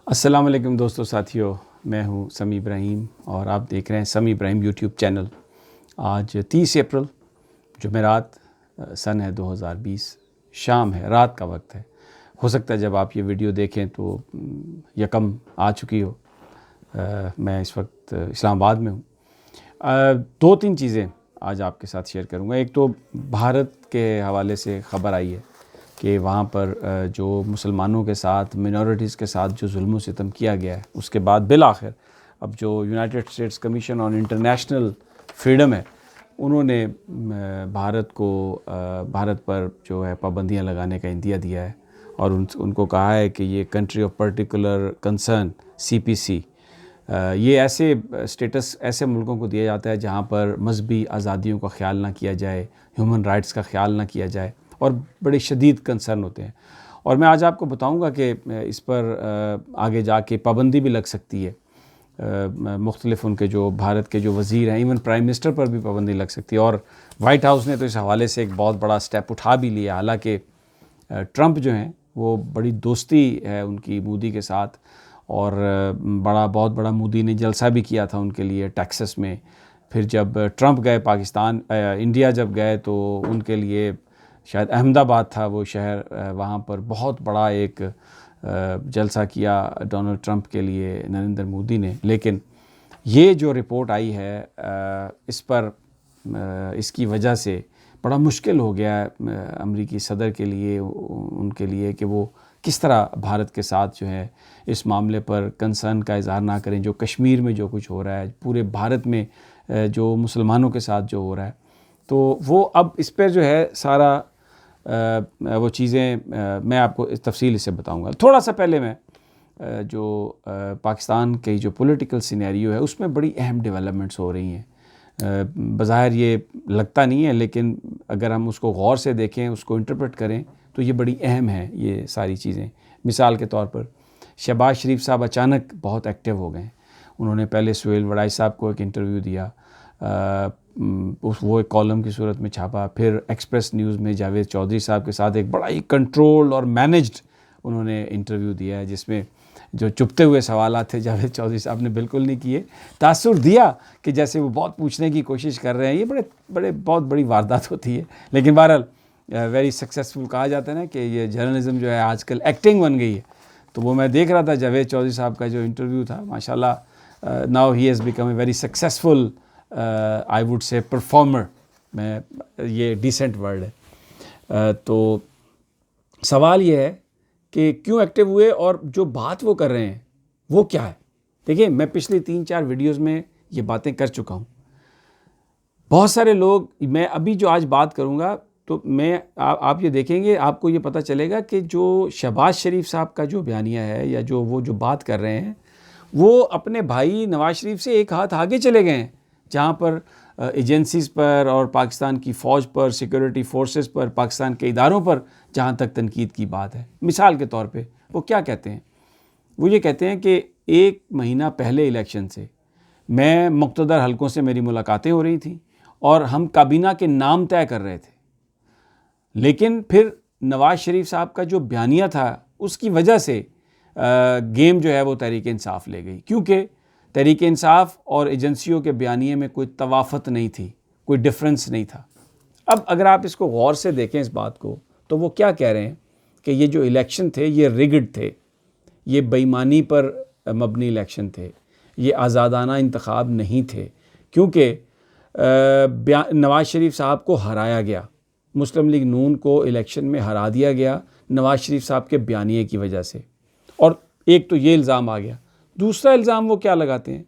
السلام علیکم دوستو ساتھیو، میں ہوں سمی ابراہیم اور آپ دیکھ رہے ہیں سمی ابراہیم یوٹیوب چینل۔ آج 30 اپریل جمعرات، سن ہے 2020، شام ہے، رات کا وقت ہے۔ ہو سکتا ہے جب آپ یہ ویڈیو دیکھیں تو یکم آ چکی ہو۔ میں اس وقت اسلام آباد میں ہوں۔ دو تین چیزیں آج آپ کے ساتھ شیئر کروں گا۔ ایک تو بھارت کے حوالے سے خبر آئی ہے کہ وہاں پر جو مسلمانوں کے ساتھ، منورٹیز کے ساتھ جو ظلم و ستم کیا گیا ہے، اس کے بعد بالآخر اب جو United States commission on international freedom ہے، انہوں نے بھارت پر جو ہے پابندیاں لگانے کا عندیہ دیا ہے اور ان کو کہا ہے کہ یہ country of particular concern CPC، یہ ایسے اسٹیٹس ایسے ملکوں کو دیا جاتا ہے جہاں پر مذہبی آزادیوں کا خیال نہ کیا جائے، ہیومن رائٹس کا خیال نہ کیا جائے، اور بڑے شدید کنسرن ہوتے ہیں۔ اور میں آج آپ کو بتاؤں گا کہ اس پر آگے جا کے پابندی بھی لگ سکتی ہے۔ مختلف ان کے جو بھارت کے جو وزیر ہیں، ایون پرائم منسٹر پر بھی پابندی لگ سکتی ہے، اور وائٹ ہاؤس نے تو اس حوالے سے ایک بہت بڑا سٹیپ اٹھا بھی لیا۔ حالانکہ ٹرمپ جو ہیں وہ بڑی دوستی ہے ان کی مودی کے ساتھ، اور بہت بڑا مودی نے جلسہ بھی کیا تھا ان کے لیے ٹیکسس میں۔ پھر جب ٹرمپ گئے انڈیا جب گئے تو ان کے لیے شاید احمد آباد تھا وہ شہر، وہاں پر بہت بڑا ایک جلسہ کیا ڈونلڈ ٹرمپ کے لیے نریندر مودی نے۔ لیکن یہ جو رپورٹ آئی ہے اس پر اس کی وجہ سے بڑا مشکل ہو گیا ہے امریکی صدر کے لیے، ان کے لیے کہ وہ کس طرح بھارت کے ساتھ جو ہے اس معاملے پر کنسرن کا اظہار نہ کریں۔ جو کشمیر میں جو کچھ ہو رہا ہے، پورے بھارت میں جو مسلمانوں کے ساتھ جو ہو رہا ہے، تو وہ اب اس پہ جو ہے سارا وہ چیزیں میں آپ کو اس تفصیل سے بتاؤں گا۔ تھوڑا سا پہلے میں جو پاکستان کی جو پولیٹیکل سینیریو ہے اس میں بڑی اہم ڈیولپمنٹس ہو رہی ہیں۔ بظاہر یہ لگتا نہیں ہے، لیکن اگر ہم اس کو غور سے دیکھیں، اس کو انٹرپریٹ کریں تو یہ بڑی اہم ہیں یہ ساری چیزیں۔ مثال کے طور پر شہباز شریف صاحب اچانک بہت ایکٹیو ہو گئے۔ انہوں نے پہلے سہیل وڑائی صاحب کو ایک انٹرویو دیا، وہ ایک کالم کی صورت میں چھاپا، پھر ایکسپریس نیوز میں جاوید چودھری صاحب کے ساتھ ایک بڑا ہی کنٹرول اور مینجڈ انہوں نے انٹرویو دیا ہے، جس میں جو چپتے ہوئے سوالات تھے جاوید چودھری صاحب نے بالکل نہیں کیے۔ تاثر دیا کہ جیسے وہ بہت پوچھنے کی کوشش کر رہے ہیں۔ یہ بہت بڑی واردات ہوتی ہے، لیکن بہرحال ویری سکسیسفل کہا جاتا ہے نا کہ یہ جرنلزم جو ہے آج کل ایکٹنگ بن گئی ہے۔ تو وہ میں دیکھ رہا تھا جاوید چودھری صاحب کا جو انٹرویو تھا، ماشاءاللہ now he has become a very successful I would say performer, میں یہ ڈیسنٹ ورڈ ہے۔ تو سوال یہ ہے کہ کیوں ایکٹیو ہوئے اور جو بات وہ کر رہے ہیں وہ کیا ہے؟ دیکھیں، میں پچھلی 3-4 ویڈیوز میں یہ باتیں کر چکا ہوں۔ بہت سارے لوگ، میں ابھی جو آج بات کروں گا تو آپ یہ دیکھیں گے، آپ کو یہ پتہ چلے گا کہ جو شہباز شریف صاحب کا جو بیانیہ ہے یا وہ جو بات کر رہے ہیں، وہ اپنے بھائی نواز شریف سے ایک ہاتھ آگے چلے گئے ہیں، جہاں پر ایجنسیز پر اور پاکستان کی فوج پر، سیکورٹی فورسز پر، پاکستان کے اداروں پر جہاں تک تنقید کی بات ہے۔ مثال کے طور پہ وہ کیا کہتے ہیں؟ وہ یہ کہتے ہیں کہ 1 مہینہ پہلے الیکشن سے میں مقتدر حلقوں سے میری ملاقاتیں ہو رہی تھیں اور ہم کابینہ کے نام طے کر رہے تھے، لیکن پھر نواز شریف صاحب کا جو بیانیہ تھا اس کی وجہ سے گیم جو ہے وہ تحریک انصاف لے گئی، کیونکہ تحریک انصاف اور ایجنسیوں کے بیانیے میں کوئی توافت نہیں تھی، کوئی ڈفرنس نہیں تھا۔ اب اگر آپ اس کو غور سے دیکھیں اس بات کو، تو وہ کیا کہہ رہے ہیں کہ یہ جو الیکشن تھے یہ ریگڈ تھے، یہ بے ایمانی پر مبنی الیکشن تھے، یہ آزادانہ انتخاب نہیں تھے، کیونکہ نواز شریف صاحب کو ہرایا گیا، مسلم لیگ نون کو الیکشن میں ہرا دیا گیا نواز شریف صاحب کے بیانیے کی وجہ سے۔ اور ایک تو یہ الزام آ گیا۔ دوسرا الزام وہ کیا لگاتے ہیں؟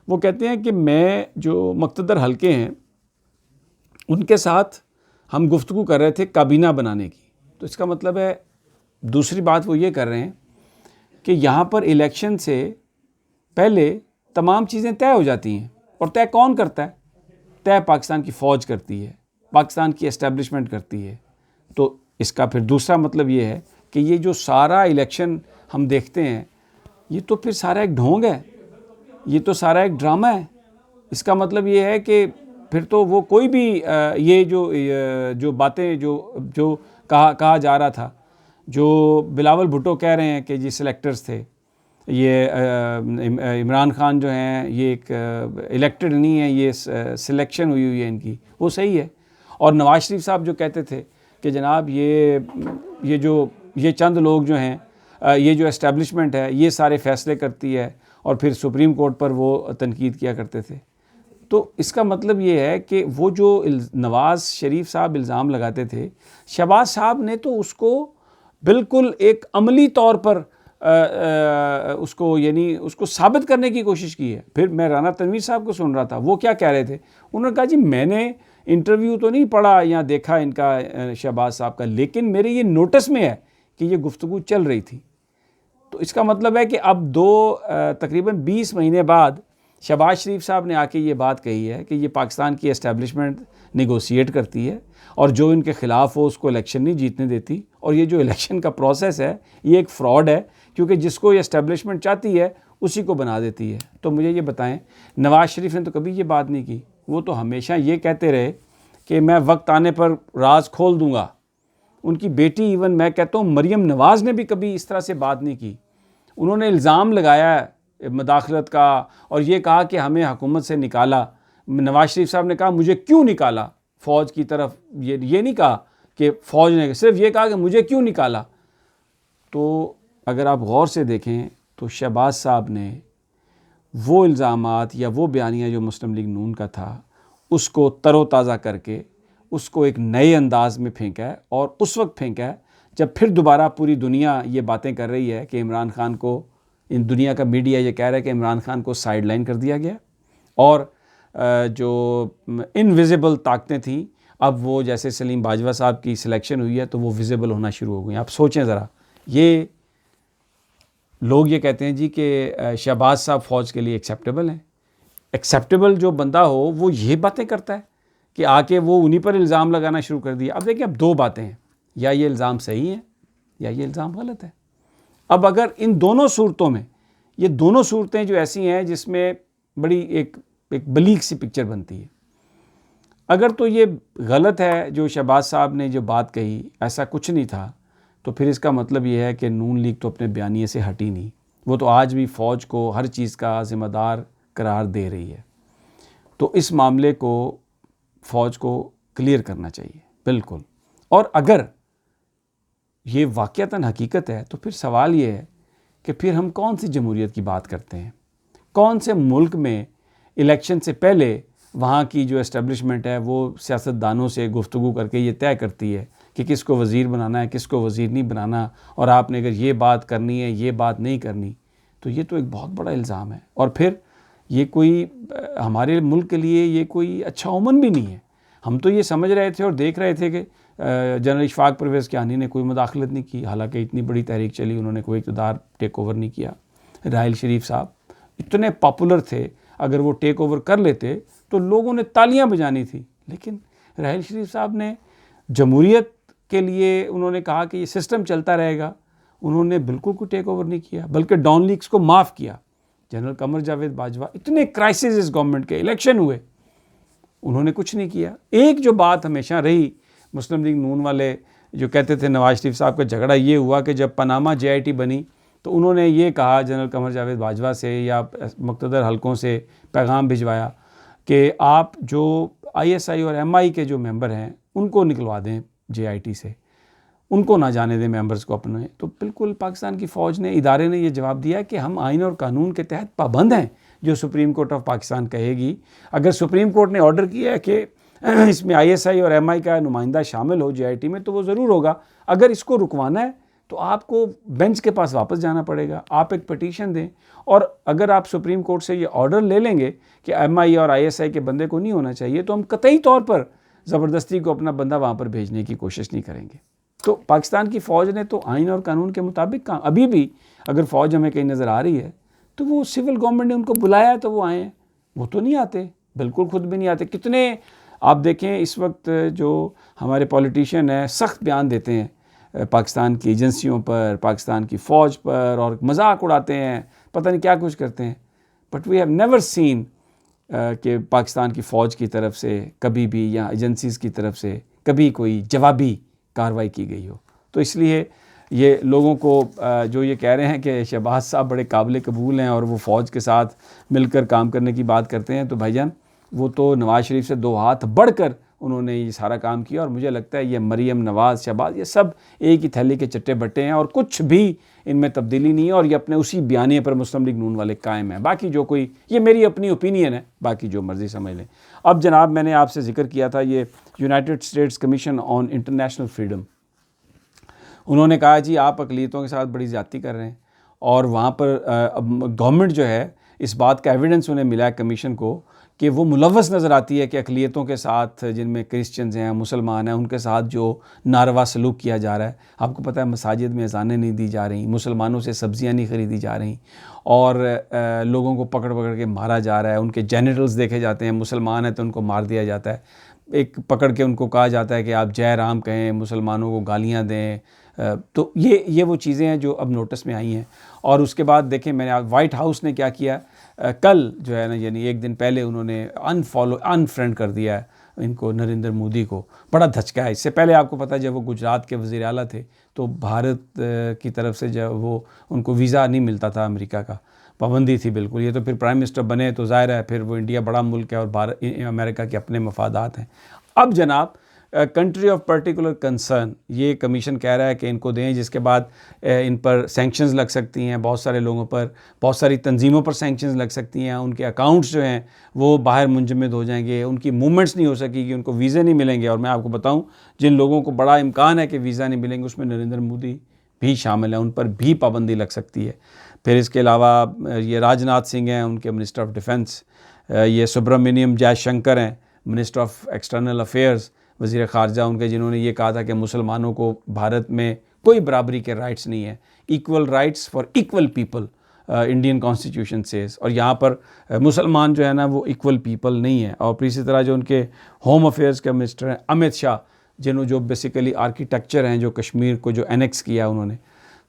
وہ کہتے ہیں کہ میں جو مقتدر حلقے ہیں ان کے ساتھ ہم گفتگو کر رہے تھے کابینہ بنانے کی۔ تو اس کا مطلب ہے، دوسری بات وہ یہ کر رہے ہیں کہ یہاں پر الیکشن سے پہلے تمام چیزیں طے ہو جاتی ہیں، اور طے کون کرتا ہے؟ طے پاکستان کی فوج کرتی ہے، پاکستان کی اسٹیبلشمنٹ کرتی ہے۔ تو اس کا پھر دوسرا مطلب یہ ہے کہ یہ جو سارا الیکشن ہم دیکھتے ہیں، یہ تو پھر سارا ایک ڈھونگ ہے، یہ تو سارا ایک ڈرامہ ہے۔ اس کا مطلب یہ ہے کہ پھر تو وہ کوئی بھی یہ جو باتیں جو کہا جا رہا تھا، جو بلاول بھٹو کہہ رہے ہیں کہ جی سلیکٹرز تھے، یہ عمران خان جو ہیں یہ ایک الیکٹڈ نہیں ہے، یہ سلیکشن ہوئی ہے ان کی، وہ صحیح ہے. اور نواز شریف صاحب جو کہتے تھے کہ جناب یہ چند لوگ جو ہیں، یہ جو اسٹیبلشمنٹ ہے یہ سارے فیصلے کرتی ہے، اور پھر سپریم کورٹ پر وہ تنقید کیا کرتے تھے. تو اس کا مطلب یہ ہے کہ وہ جو نواز شریف صاحب الزام لگاتے تھے، شہباز صاحب نے تو اس کو بالکل ایک عملی طور پر اس کو ثابت کرنے کی کوشش کی ہے. پھر میں رانا تنویر صاحب کو سن رہا تھا، وہ کیا کہہ رہے تھے، انہوں نے کہا جی میں نے انٹرویو تو نہیں پڑھا یا دیکھا ان کا شہباز صاحب کا، لیکن میرے یہ نوٹس میں ہے کہ یہ گفتگو چل رہی تھی. تو اس کا مطلب ہے کہ اب تقریباً 20 مہینے بعد شہباز شریف صاحب نے آ کے یہ بات کہی ہے کہ یہ پاکستان کی اسٹیبلشمنٹ نیگوسیٹ کرتی ہے، اور جو ان کے خلاف ہو اس کو الیکشن نہیں جیتنے دیتی، اور یہ جو الیکشن کا پروسیس ہے یہ ایک فراڈ ہے، کیونکہ جس کو یہ اسٹیبلشمنٹ چاہتی ہے اسی کو بنا دیتی ہے. تو مجھے یہ بتائیں، نواز شریف نے تو کبھی یہ بات نہیں کی، وہ تو ہمیشہ یہ کہتے رہے کہ میں وقت آنے پر راز کھول دوں گا. ان کی بیٹی ایون میں کہتا ہوں مریم نواز نے بھی کبھی اس طرح سے بات نہیں کی. انہوں نے الزام لگایا ہے مداخلت کا، اور یہ کہا کہ ہمیں حکومت سے نکالا. نواز شریف صاحب نے کہا مجھے کیوں نکالا فوج کی طرف، یہ نہیں کہا کہ فوج نے، صرف یہ کہا کہ مجھے کیوں نکالا. تو اگر آپ غور سے دیکھیں تو شہباز صاحب نے وہ الزامات یا وہ بیانیہ جو مسلم لیگ نون کا تھا اس کو تر و تازہ کر کے اس کو ایک نئے انداز میں پھینکا ہے، اور اس وقت پھینکا ہے جب پھر دوبارہ پوری دنیا یہ باتیں کر رہی ہے کہ عمران خان کو، ان دنیا کا میڈیا یہ کہہ رہا ہے کہ عمران خان کو سائیڈ لائن کر دیا گیا، اور جو انویزیبل طاقتیں تھیں اب وہ، جیسے سلیم باجوہ صاحب کی سلیکشن ہوئی ہے تو وہ ویزیبل ہونا شروع ہو گئی. آپ سوچیں ذرا، یہ لوگ یہ کہتے ہیں جی کہ شہباز صاحب فوج کے لیے ایکسیپٹیبل ہیں. ایکسیپٹیبل جو بندہ ہو وہ یہ باتیں کرتا ہے کہ آ کے وہ انہی پر الزام لگانا شروع کر دیا. اب دیکھیں، اب دو باتیں ہیں، یا یہ الزام صحیح ہے یا یہ الزام غلط ہے. اب اگر ان دونوں صورتوں میں، یہ دونوں صورتیں جو ایسی ہیں جس میں بڑی ایک بلیغ سی پکچر بنتی ہے، اگر تو یہ غلط ہے جو شہباز صاحب نے جو بات کہی، ایسا کچھ نہیں تھا، تو پھر اس کا مطلب یہ ہے کہ نون لیگ تو اپنے بیانیے سے ہٹی نہیں، وہ تو آج بھی فوج کو ہر چیز کا ذمہ دار قرار دے رہی ہے. تو اس معاملے کو فوج کو کلیئر کرنا چاہیے بالکل. اور اگر یہ واقعتاً حقیقت ہے تو پھر سوال یہ ہے کہ پھر ہم کون سی جمہوریت کی بات کرتے ہیں؟ کون سے ملک میں الیکشن سے پہلے وہاں کی جو اسٹیبلشمنٹ ہے وہ سیاستدانوں سے گفتگو کر کے یہ طے کرتی ہے کہ کس کو وزیر بنانا ہے، کس کو وزیر نہیں بنانا، اور آپ نے اگر یہ بات کرنی ہے یہ بات نہیں کرنی؟ تو یہ تو ایک بہت بڑا الزام ہے، اور پھر یہ کوئی ہمارے ملک کے لیے یہ کوئی اچھا اومن بھی نہیں ہے. ہم تو یہ سمجھ رہے تھے اور دیکھ رہے تھے کہ جنرل اشفاق پرویز کیانی نے کوئی مداخلت نہیں کی، حالانکہ اتنی بڑی تحریک چلی، انہوں نے کوئی اقتدار ٹیک اوور نہیں کیا. راحیل شریف صاحب اتنے پاپولر تھے، اگر وہ ٹیک اوور کر لیتے تو لوگوں نے تالیاں بجانی تھی. لیکن راحیل شریف صاحب نے جمہوریت کے لیے انہوں نے کہا کہ یہ سسٹم چلتا رہے گا، انہوں نے بالکل کوئی ٹیک اوور نہیں کیا، بلکہ ڈان لیگز کو معاف کیا. جنرل قمر جاوید باجوہ، اتنے کرائسس اس گورنمنٹ کے، الیکشن ہوئے، انہوں نے کچھ نہیں کیا. ایک جو بات ہمیشہ رہی مسلم لیگ نون والے جو کہتے تھے نواز شریف صاحب کا جھگڑا یہ ہوا کہ جب پاناما جے آئی ٹی بنی تو انہوں نے یہ کہا جنرل قمر جاوید باجوہ سے یا مقتدر حلقوں سے پیغام بھجوایا کہ آپ جو آئی ایس آئی اور ایم آئی کے جو ممبر ہیں ان کو نکلوا دیں جے آئی ٹی سے، ان کو نہ جانے دیں ممبرز کو اپنے. تو بالکل پاکستان کی فوج نے، ادارے نے یہ جواب دیا کہ ہم آئین اور قانون کے تحت پابند ہیں، جو سپریم کورٹ آف پاکستان کہے گی. اگر سپریم کورٹ نے آرڈر کیا ہے کہ اس میں آئی ایس آئی اور ایم آئی کا نمائندہ شامل ہو جے آئی ٹی میں تو وہ ضرور ہوگا. اگر اس کو رکوانا ہے تو آپ کو بینچ کے پاس واپس جانا پڑے گا، آپ ایک پٹیشن دیں، اور اگر آپ سپریم کورٹ سے یہ آرڈر لے لیں گے کہ ایم آئی اور آئی ایس آئی کے بندے کو نہیں ہونا چاہیے، تو ہم قطعی طور پر زبردستی کو اپنا بندہ وہاں پر بھیجنے کی کوشش نہیں کریں گے. تو پاکستان کی فوج نے تو آئین اور قانون کے مطابق کہا. ابھی بھی اگر فوج ہمیں کہیں نظر آ رہی ہے تو وہ سول گورنمنٹ نے ان کو بلایا ہے تو وہ آئے ہیں، وہ تو نہیں آتے، بالکل خود بھی نہیں آتے. کتنے آپ دیکھیں اس وقت جو ہمارے پولیٹیشین ہیں سخت بیان دیتے ہیں پاکستان کی ایجنسیوں پر، پاکستان کی فوج پر، اور مذاق اڑاتے ہیں، پتہ نہیں کیا کچھ کرتے ہیں. But we have never seen کہ پاکستان کی فوج کی طرف سے کبھی بھی یا ایجنسیز کی طرف سے کبھی کوئی جوابی کارروائی کی گئی ہو. تو اس لیے یہ لوگوں کو جو یہ کہہ رہے ہیں کہ شہباز صاحب بڑے قابل قبول ہیں اور وہ فوج کے ساتھ مل کر کام کرنے کی بات کرتے ہیں، تو بھائی جان وہ تو نواز شریف سے 2 ہاتھ بڑھ کر انہوں نے یہ سارا کام کیا، اور مجھے لگتا ہے یہ مریم، نواز، شہباز، یہ سب ایک ہی تھیلی کے چٹے بٹے ہیں اور کچھ بھی ان میں تبدیلی نہیں ہے، اور یہ اپنے اسی بیانیے پر مسلم لیگ نون والے قائم ہیں۔ باقی جو کوئی، یہ میری اپنی اوپینین ہے، باقی جو مرضی سمجھ لیں۔ اب جناب میں نے آپ سے ذکر کیا تھا یہ United States commission on international freedom, انہوں نے کہا جی آپ اقلیتوں کے ساتھ بڑی زیادتی کر رہے ہیں، اور وہاں پر گورنمنٹ جو ہے اس بات کا ایویڈنس انہیں ملا ہے کمیشن کو کہ وہ ملوث نظر آتی ہے کہ اقلیتوں کے ساتھ، جن میں کرسچنز ہیں، مسلمان ہیں، ان کے ساتھ جو ناروا سلوک کیا جا رہا ہے۔ آپ کو پتہ ہے مساجد میں اذانیں نہیں دی جا رہی، مسلمانوں سے سبزیاں نہیں خریدی جا رہی، اور لوگوں کو پکڑ پکڑ کے مارا جا رہا ہے، ان کے جینیٹلز دیکھے جاتے ہیں، مسلمان ہیں تو ان کو مار دیا جاتا ہے، ایک پکڑ کے ان کو کہا جاتا ہے کہ آپ جے رام کہیں، مسلمانوں کو گالیاں دیں۔ تو یہ وہ چیزیں ہیں جو اب نوٹس میں آئی ہیں۔ اور اس کے بعد دیکھیں میں نے وائٹ ہاؤس نے کیا کیا، کل جو ہے نا، یعنی 1 دن پہلے انہوں نے انفرینڈ کر دیا ہے ان کو، نریندر مودی کو۔ بڑا دھچکا ہے۔ اس سے پہلے آپ کو پتہ ہے جب وہ گجرات کے وزیر اعلیٰ تھے تو بھارت کی طرف سے جب وہ ان کو ویزا نہیں ملتا تھا، امریکہ کا پابندی تھی بالکل۔ یہ تو پھر پرائم منسٹر بنے تو ظاہر ہے پھر وہ انڈیا بڑا ملک ہے اور امریکہ کے اپنے مفادات ہیں۔ اب جناب کنٹری آف پرٹیکولر کنسرن یہ کمیشن کہہ رہا ہے کہ ان کو دیں، جس کے بعد ان پر سینکشنز لگ سکتی ہیں، بہت سارے لوگوں پر، بہت ساری تنظیموں پر سینکشنز لگ سکتی ہیں، ان کے اکاؤنٹس جو ہیں وہ باہر منجمد ہو جائیں گے، ان کی موومنٹس نہیں ہو سکے گی، ان کو ویزے نہیں ملیں گے۔ اور میں آپ کو بتاؤں جن لوگوں کو بڑا امکان ہے کہ ویزا نہیں ملیں گے اس میں نریندر مودی بھی شامل ہیں، ان پر بھی پابندی لگ سکتی ہے۔ پھر اس کے علاوہ یہ راج ناتھ سنگھ ہیں، ان کے منسٹر آف ڈیفنس، یہ سبرامنیم جے شنکر ہیں، منسٹر آف ایکسٹرنل افیئرز، وزیر خارجہ ان کے، جنہوں نے یہ کہا تھا کہ مسلمانوں کو بھارت میں کوئی برابری کے رائٹس نہیں ہیں، equal rights for equal people, Indian constitution says, اور یہاں پر مسلمان جو ہے نا وہ ایکول پیپل نہیں ہیں۔ اور پھر اسی طرح جو ان کے ہوم افیئرز کے منسٹر ہیں امت شاہ، جنہوں جو بیسیکلی آرکیٹیکچر ہیں، جو کشمیر کو جو اینیکس کیا انہوں نے،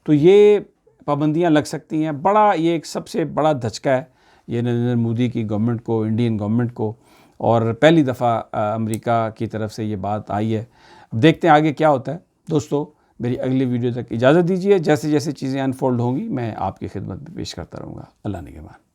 تو یہ پابندیاں لگ سکتی ہیں۔ بڑا یہ ایک سب سے بڑا دھچکا ہے یہ نریندر مودی کی گورنمنٹ کو، انڈین گورنمنٹ کو، اور پہلی دفعہ امریکہ کی طرف سے یہ بات آئی ہے۔ اب دیکھتے ہیں آگے کیا ہوتا ہے۔ دوستو میری اگلی ویڈیو تک اجازت دیجیے، جیسے جیسے چیزیں انفولڈ ہوں گی میں آپ کی خدمت میں پیش کرتا رہوں گا۔ اللہ نگہبان۔